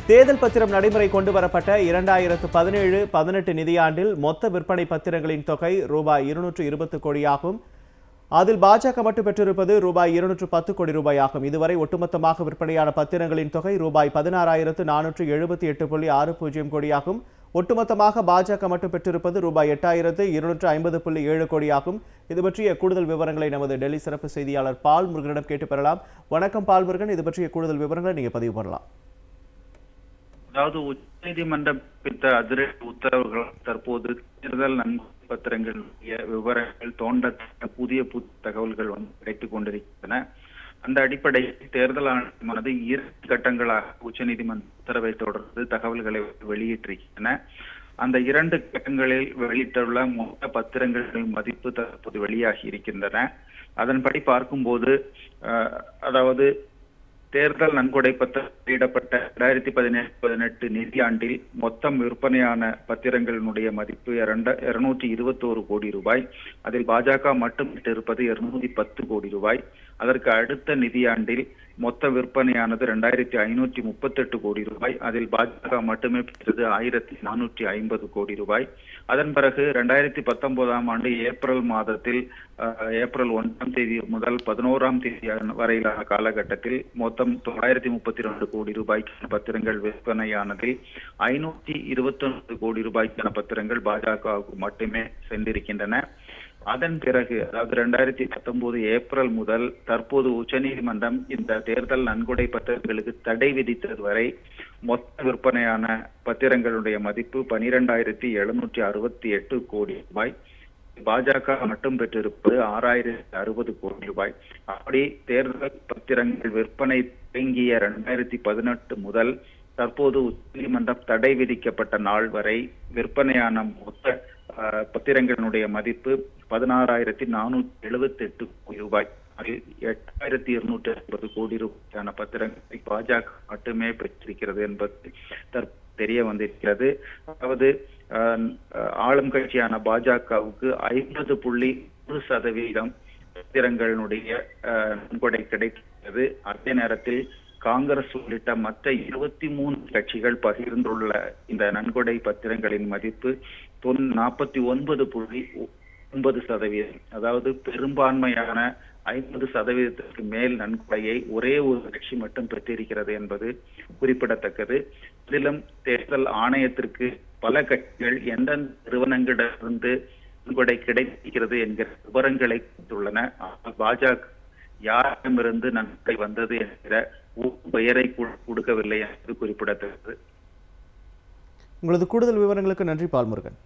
தேர்தல் பத்திரம் நடைமுறை கொண்டுவரப்பட்ட 2017-18 நிதியாண்டில் மொத்த விற்பனை பத்திரங்களின் தொகை ரூபாய் 220 கோடியாகும். அதில் பாஜக மட்டும் பெற்றிருப்பது ரூபாய் 210 கோடி ரூபாயாகும். இதுவரை ஒட்டுமொத்தமாக விற்பனையான பத்திரங்களின் தொகை ரூபாய் 16,478.60 கோடியாகும். ஒட்டுமொத்தமாக பாஜக மட்டும் பெற்றிருப்பது ரூபாய் 8,250.7 கோடியாகும். இது பற்றிய கூடுதல் விவரங்களை நமது டெல்லி சிறப்பு செய்தியாளர் பால் முருகனிடம் கேட்டு பெறலாம். வணக்கம் பால் முருகன், இது பற்றிய கூடுதல் விவரங்களை நீங்க பதிவு பண்ணலாம். அதாவது உச்சநீதிமன்றம் பிறப்பித்த அதிரடி உத்தரவுகள் தற்போது தேர்தல் நன்கொடை பத்திரங்களுடைய விவரங்கள் தோண்ட புதிய தகவல்கள் கிடைத்துக் கொண்டிருக்கின்றன. அந்த அடிப்படையில் தேர்தல் ஆணையமானது 2 கட்டங்களாக உச்சநீதிமன்ற உத்தரவை தொடர்ந்து தகவல்களை வெளியிட்டிருக்கின்றன. அந்த 2 கட்டங்களில் வெளியிட்டுள்ள மொத்த பத்திரங்களின் மதிப்பு தற்போது வெளியாகி இருக்கின்றன. அதன்படி பார்க்கும்போது அதாவது தேர்தல் நன்கொடை பத்திரம் வெளியிடப்பட்ட 2017-18 நிதியாண்டில் மொத்தம் விற்பனையான பத்திரங்களினுடைய மதிப்பு 221 கோடி ரூபாய். அதில் பாஜக மட்டும் இருப்பது 210 கோடி ரூபாய். அதற்கு அடுத்த நிதியாண்டில் மொத்த விற்பனையானது 2538 கோடி ரூபாய். அதில் பாஜக மட்டுமே பெற்றது 1450 கோடி ரூபாய். அதன் பிறகு 2019ஆம் ஆண்டு ஏப்ரல் மாதத்தில் ஏப்ரல் 1ஆம் தேதி முதல் 11ஆம் தேதி வரையிலான காலகட்டத்தில் மொத்தம் 932 கோடி ரூபாய்க்கான பத்திரங்கள் விற்பனையானதில் 529 கோடி ரூபாய்க்கான பத்திரங்கள் பாஜகவுக்கு மட்டுமே சென்றிருக்கின்றன. அதன் பிறகு அதாவது 2019 ஏப்ரல் முதல் தற்போது உச்சநீதிமன்றம் இந்த தேர்தல் நன்கொடை பத்திரங்களுக்கு தடை விதித்தது வரை மொத்த விற்பனையான பத்திரங்களுடைய மதிப்பு 12,768 கோடி ரூபாய். பாஜக மட்டும் பெற்றிருப்பது 6,060 கோடி ரூபாய். அப்படி தேர்தல் பத்திரங்கள் விற்பனை தொடங்கிய 2018 முதல் தற்போது உச்சநீதிமன்றம் தடை விதிக்கப்பட்ட நாள் வரை விற்பனையான மொத்த பத்திரங்களுடைய மதிப்பு 16,478 கோடி ரூபாய். அதில் 8,250 கோடி ரூபாய்க்கான பத்திரங்களை பாஜக மட்டுமே பெற்றிருக்கிறது என்பது தெரிய வந்திருக்கிறது. அதாவது ஆளும் கட்சியான பாஜகவுக்கு 50.1% பத்திரங்களுடைய நன்கொடை கிடைக்கிறது. அதே நேரத்தில் காங்கிரஸ் உள்ளிட்ட மற்ற 23 கட்சிகள் பகிர்ந்துள்ள இந்த நன்கொடை பத்திரங்களின் மதிப்பு 49.9%. அதாவது பெரும்பான்மையான 50% மேல் நன்கொடையை ஒரே ஒரு கட்சி மட்டும் பெற்றிருக்கிறது என்பது குறிப்பிடத்தக்கது. இதிலும் தேர்தல் ஆணையத்திற்கு பல கட்சிகள் எந்தெந்த நிறுவனங்களிடமிருந்து நன்கொடை கிடைக்கிறது என்கிற விவரங்களை கொடுத்துள்ளன. பாஜக யாரிடமிருந்து நன்கொடை வந்தது என்கிற பெயரை கொடுக்கவில்லை என்பது குறிப்பிடத்தக்கது. உங்களது கூடுதல் விவரங்களுக்கு நன்றி பால்முருகன்.